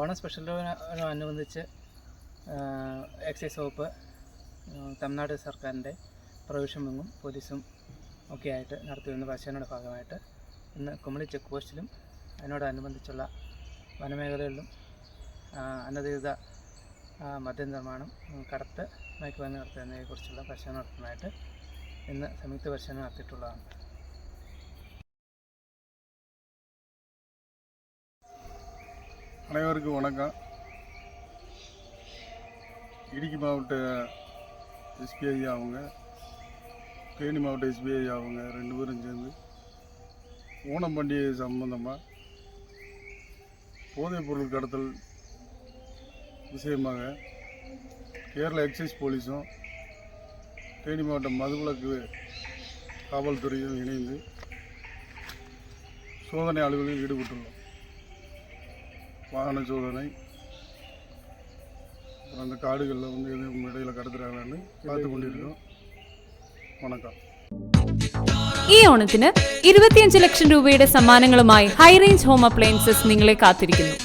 Onam സ്പെഷ്യലിനോടനുബന്ധിച്ച് excise വകുപ്പ് തമിഴ്നാട് സർക്കാരിൻ്റെ provision വിങ്ങും പോലീസും ഒക്കെ ആയിട്ട് നടത്തിവരുന്ന പരിശീലനയുടെ ഭാഗമായിട്ട് ഇന്ന് കുമളി ചെക്ക് പോസ്റ്റിലും അതിനോടനുബന്ധിച്ചുള്ള വനമേഖലകളിലും അനധികൃത മദ്യനിർമ്മാണം, കടത്ത്, മയക്കുമരുന്ന് കടത്ത് എന്നിവയെക്കുറിച്ചുള്ള പരിശീലനം നടത്തുന്നതായിട്ട് ഇന്ന് സംയുക്ത പരിശീലനം നടത്തിയിട്ടുള്ളതാണ്. அனைவருக்கும் வணக்கம். இடுக்கி மாவட்ட எஸ்பிஐ அவங்க, தேனி மாவட்ட எஸ்பிஐ அவங்க 2 பேரும் சேர்ந்து ஓணம் பண்டிகை சம்பந்தமாக போதைப் பொருள் கடத்தல் விஷயமாக கேரள எக்ஸைஸ் போலீஸும் தேனி மாவட்ட மதுவிலக்கு காவல்துறையும் இணைந்து சோதனை ஆய்வுகளில் ஈடுபட்டுள்ளோம். வாகன சோதனை, அந்த காடுகளில் எதுவும் இடையில் கடத்துறாங்கன்னு பார்த்து கொண்டிருக்கோம். വണക്കം. ഈ ഓണത്തിന് 25 ലക്ഷം രൂപയുടെ സമ്മാനങ്ങളുമായി ഹൈറേഞ്ച് ഹോം അപ്ലയൻസസ് നിങ്ങളെ കാത്തിരിക്കുന്നു.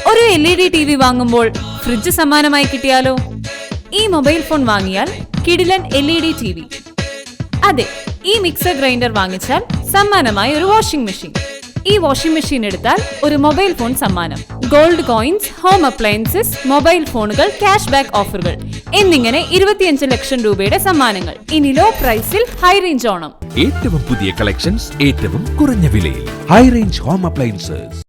ഒരു LED TV വാങ്ങുമ്പോൾ ഫ്രിഡ്ജ് സമ്മാനമായി കിട്ടിയാലോ? ഈ മൊബൈൽ ഫോൺ വാങ്ങിയാൽ കിടിലൻ LED TV. അതെ, ഈ മിക്സർ ഗ്രൈൻഡർ വാങ്ങിച്ചാൽ സമ്മാനമായി ഒരു വാഷിംഗ് മെഷീൻ. ഈ വാഷിംഗ് മെഷീൻ എടുത്താൽ ഒരു മൊബൈൽ ഫോൺ സമ്മാനം. Gold coins, home appliances, mobile ഫോണുകൾ, ക്യാഷ് ബാക്ക് ഓഫറുകൾ എന്നിങ്ങനെ 25 ലക്ഷം രൂപയുടെ സമ്മാനങ്ങൾ. ഇനി ലോ പ്രൈസിൽ ഹൈറേഞ്ച് ഓണം. ഏറ്റവും പുതിയ കളക്ഷൻസ് ഏറ്റവും കുറഞ്ഞ വിലയിൽ. High range home appliances.